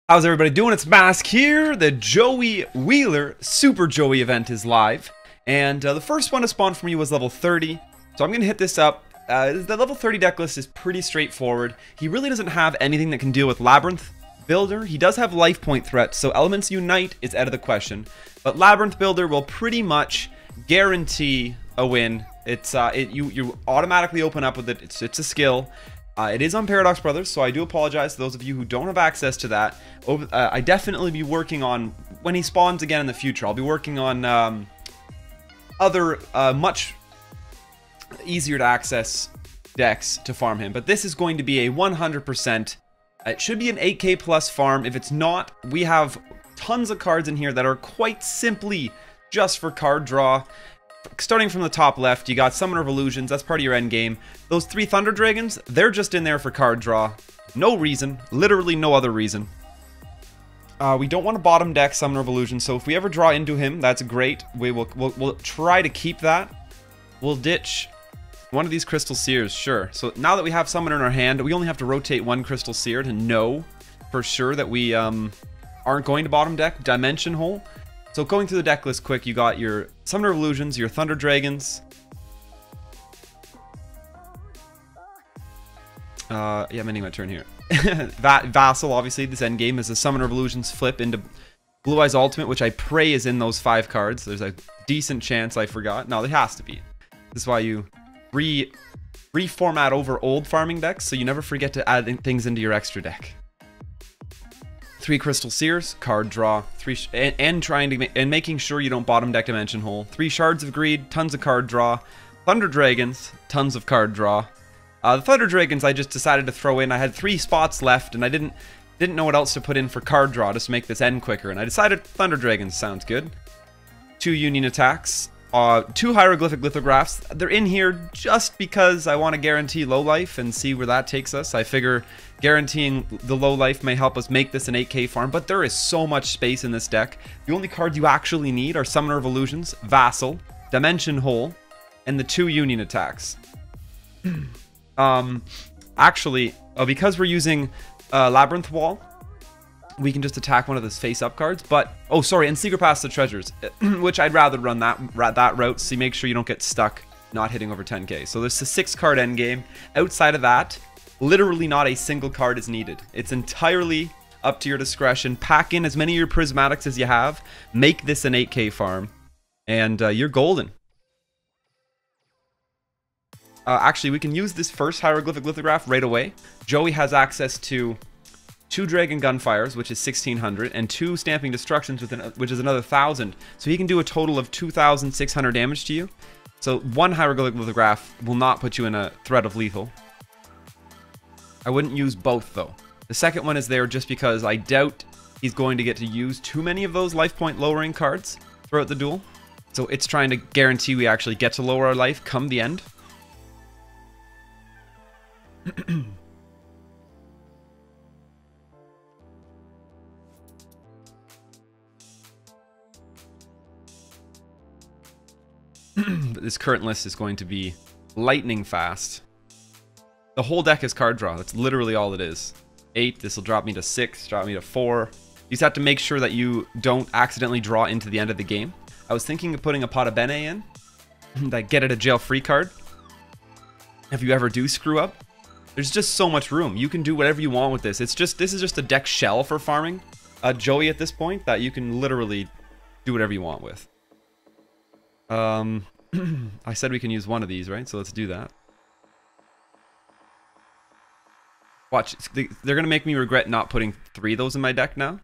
How's everybody doing? It's Mask here. The Joey Wheeler Super Joey event is live. And the first one to spawn for me was level 30. So I'm going to hit this up. The level 30 deck list is pretty straightforward. He really doesn't have anything that can deal with Labyrinth Builder. He does have life point threats, so Elements Unite is out of the question. But Labyrinth Builder will pretty much guarantee a win. You automatically open up with it. It's a skill. It is on Paradox Brothers, so I do apologize to those of you who don't have access to that. I definitely be working on, when he spawns again in the future, I'll be working on other much easier to access decks to farm him. But this is going to be a 100%, it should be an 8k plus farm. If it's not, we have tons of cards in here that are quite simply just for card draw. Starting from the top left, you got Summoner of Illusions, that's part of your end game. Those 3 Thunder Dragons, they're just in there for card draw. No reason, literally no other reason. We don't want to bottom deck Summoner of Illusions, so if we ever draw into him, that's great. We'll try to keep that. We'll ditch one of these Crystal Seers, sure. So now that we have Summoner in our hand, we only have to rotate one Crystal Seer to know for sure that we aren't going to bottom deck Dimension Hole. So going through the deck list quick, you got your Summoner of Illusions, your Thunder Dragons. Yeah, I'm ending my turn here. Vassal, obviously, this end game is a Summoner of Illusions flip into Blue Eyes Ultimate, which I pray is in those 5 cards. There's a decent chance I forgot. No, it has to be. This is why you reformat over old farming decks, so you never forget to add things into your extra deck. 3 Crystal Seers, card draw, and making sure you don't bottom deck Dimension Hole. 3 Shards of Greed, tons of card draw. Thunder Dragons, tons of card draw. The Thunder Dragons I just decided to throw in. I had 3 spots left, and I didn't know what else to put in for card draw just to make this end quicker, and I decided Thunder Dragons sounds good. 2 Union Attacks. 2 Hieroglyphic Lithographs. They're in here just because I want to guarantee low life and see where that takes us. I figure guaranteeing the low life may help us make this an 8k farm, but there is so much space in this deck. The only cards you actually need are Summoner of Illusions, Vassal, Dimension Hole, and the 2 Union Attacks. Actually, because we're using Labyrinth Wall, we can just attack one of those face-up cards, but... Oh, sorry, and Secret Pass the Treasures, which I'd rather run that route, so you make sure you don't get stuck not hitting over 10k. So there's a 6-card endgame. Outside of that, literally not a single card is needed. It's entirely up to your discretion. Pack in as many of your Prismatics as you have. Make this an 8k farm, and you're golden. Actually, we can use this first Hieroglyphic Lithograph right away. Joey has access to 2 Dragon Gunfires, which is 1600, and 2 Stamping Destructions, which is another 1000. So he can do a total of 2600 damage to you. So 1 Hieroglyphic Lithograph will not put you in a threat of lethal. I wouldn't use both, though. The second one is there just because I doubt he's going to get to use too many of those life point lowering cards throughout the duel. So it's trying to guarantee we actually get to lower our life come the end. But this current list is going to be lightning fast. The whole deck is card draw. That's literally all it is. 8, this will drop me to 6, drop me to 4. You just have to make sure that you don't accidentally draw into the end of the game. I was thinking of putting a Pot of Bene in, that get it a jail free card. If you ever do screw up, there's just so much room. You can do whatever you want with this. This is just a deck shell for farming Joey at this point that you can literally do whatever you want with. I said we can use one of these, right? So let's do that. Watch, they're gonna make me regret not putting 3 of those in my deck now,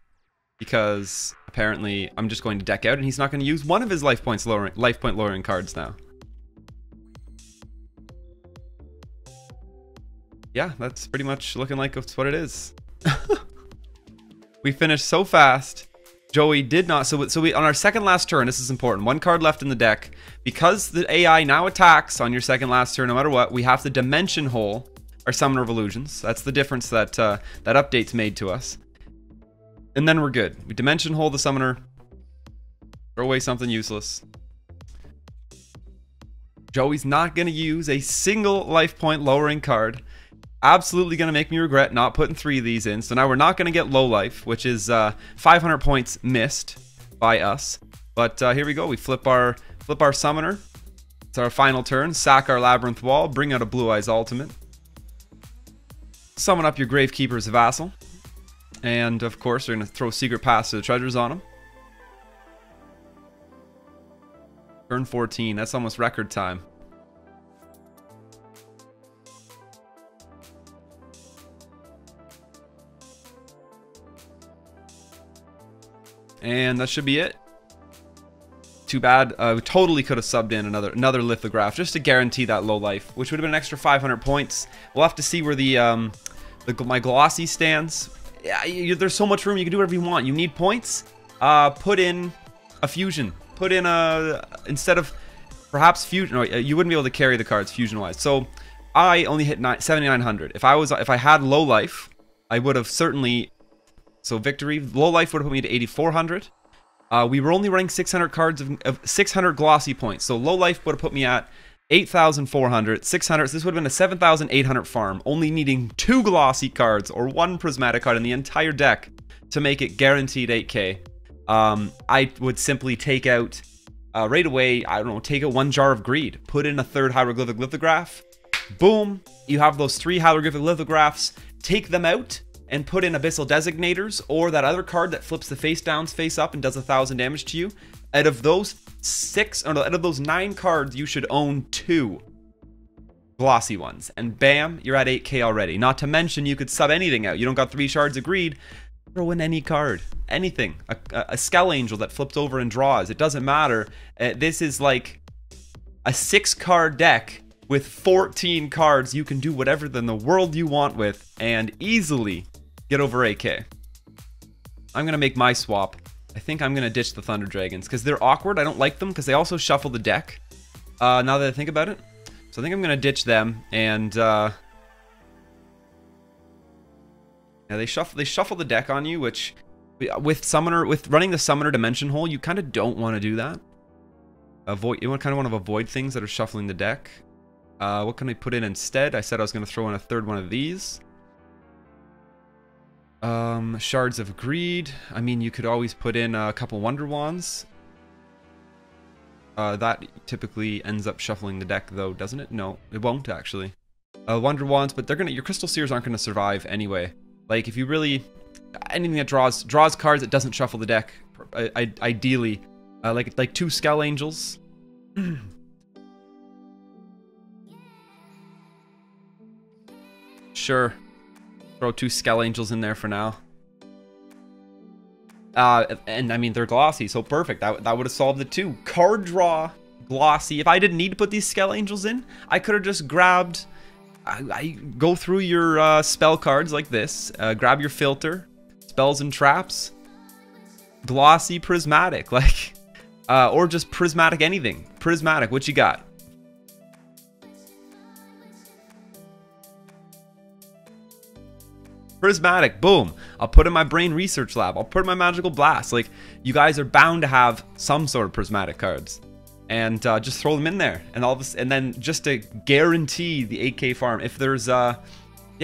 because apparently I'm just going to deck out and he's not going to use one of his life point lowering cards now. Yeah, that's pretty much looking like it's what it is. We finished so fast. Joey did not, so we on our second last turn, this is important, 1 card left in the deck. Because the AI now attacks on your second last turn, no matter what, we have to Dimension Hole our Summoner of Illusions. That's the difference that that update's made to us. And then we're good. We Dimension Hole the Summoner, throw away something useless. Joey's not going to use a single life point lowering card. absolutely going to make me regret not putting 3 of these in. So now we're not going to get low life, which is 500 points missed by us. But here we go. We flip our summoner. It's our final turn. Sack our Labyrinth Wall. Bring out a Blue Eyes Ultimate. Summon up your Gravekeeper's Vassal. And of course, we're going to throw Secret Pass to the treasures on him. Turn 14. That's almost record time. And that should be it. Too bad. We totally could have subbed in another lithograph just to guarantee that low life, which would have been an extra 500 points. We'll have to see where my glossy stands. Yeah, there's so much room. You can do whatever you want. You need points. Put in a fusion. Put in a, instead of perhaps fusion. No, you wouldn't be able to carry the cards fusion wise. So I only hit 7,900. If I had low life, I would have certainly. So victory, low life would have put me to 8,400. We were only running 600 cards of 600 glossy points. So low life would have put me at 8,400, 600. So this would have been a 7,800 farm, only needing 2 glossy cards or 1 prismatic card in the entire deck to make it guaranteed 8k. I would simply take out, right away, I don't know, take out 1 jar of greed, put in a 3rd hieroglyphic lithograph. Boom, you have those 3 hieroglyphic lithographs, take them out, and put in Abyssal Designators, or that other card that flips the face down, face up, and does 1,000 damage to you. Out of those 9 cards, you should own 2 glossy ones. And bam, you're at 8k already. Not to mention, you could sub anything out. You don't got 3 shards of greed. Throw in any card. Anything. A Skull Angel that flips over and draws. It doesn't matter. This is like a 6-card deck with 14 cards. You can do whatever in the world you want with, and easily get over 8k. I'm going to make my swap. I think I'm going to ditch the Thunder Dragons because they're awkward. I don't like them because they also shuffle the deck. Now that I think about it. So I think I'm going to ditch them, and yeah, they shuffle the deck on you, which with running the Summoner Dimension Hole, you kind of don't want to do that. You kind of want to avoid things that are shuffling the deck. What can I put in instead? I said I was going to throw in a 3rd one of these. Shards of Greed. I mean, you could always put in a couple Wonder Wands. That typically ends up shuffling the deck, though, doesn't it? No, it won't actually. Wonder Wands, but your Crystal Seers aren't going to survive anyway. Like, if you really, anything that draws cards that doesn't shuffle the deck, ideally, like 2 Skull Angels. Sure. Throw 2 Skull Angels in there for now. And I mean, they're glossy, so perfect. That would have solved it too. Card draw, glossy. If I didn't need to put these Skull Angels in, I could have just grabbed. I go through your spell cards like this. Grab your filter, spells and traps, glossy, prismatic, like, or just prismatic anything. Prismatic, what you got? Prismatic, boom. I'll put in my Brain Research Lab. I'll put in my Magical Blast. Like, you guys are bound to have some sort of prismatic cards. And just throw them in there. And all this, and then just to guarantee the 8k farm. If there's, yeah,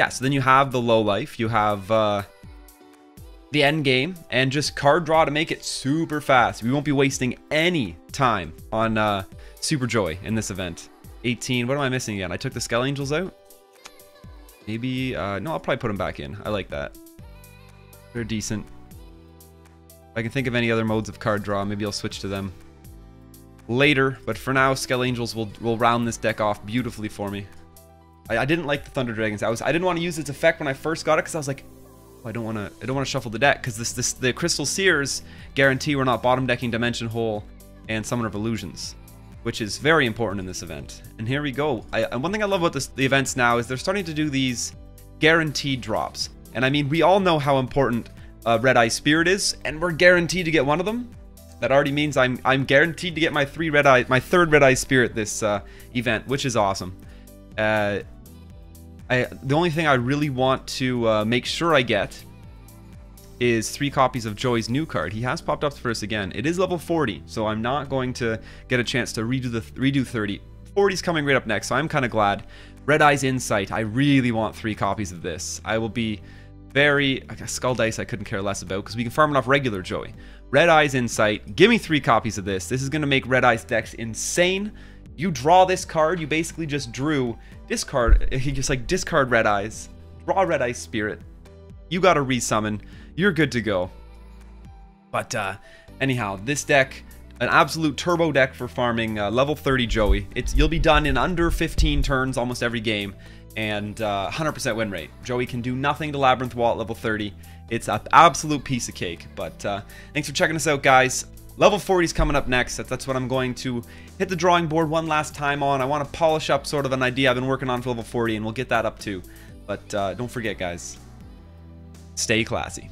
so then you have the low life. You have the end game. And just card draw to make it super fast. We won't be wasting any time on Super Joy in this event. 18, what am I missing again? I took the Skull Angels out? Maybe, no, I'll probably put them back in. I like that. They're decent. If I can think of any other modes of card draw, maybe I'll switch to them later. But for now, Skull Angels will round this deck off beautifully for me. I didn't like the Thunder Dragons. I didn't want to use its effect when I first got it because I was like, oh, I don't want to shuffle the deck because the Crystal Seers guarantee we're not bottom decking Dimension Hole and Summoner of Illusions, which is very important in this event. And here we go. And one thing I love about the events now is they're starting to do these guaranteed drops. And I mean, we all know how important Red Eye Spirit is, and we're guaranteed to get one of them. That already means I'm guaranteed to get my 3rd Red Eye Spirit this event, which is awesome. The only thing I really want to make sure I get is 3 copies of Joey's new card. He has popped up for us again. It is level 40, so I'm not going to get a chance to redo 30. 40's coming right up next, so I'm kind of glad. Red Eye's Insight. I really want 3 copies of this. I will be very... Skull Dice I couldn't care less about because we can farm it off regular Joey. Red Eye's Insight. Give me 3 copies of this. This is going to make Red Eye's decks insane. You draw this card. You basically just drew... Discard... You just like discard Red Eyes. Draw Red Eye's Spirit. You got to resummon. You're good to go. But anyhow, this deck... An absolute turbo deck for farming level 30 Joey. You'll be done in under 15 turns almost every game, and 100% win rate. Joey can do nothing to Labyrinth Wall at level 30. It's an absolute piece of cake. But thanks for checking us out, guys. Level 40 is coming up next. That's what I'm going to hit the drawing board one last time on. I want to polish up sort of an idea I've been working on for level 40, and we'll get that up too. But don't forget, guys, stay classy.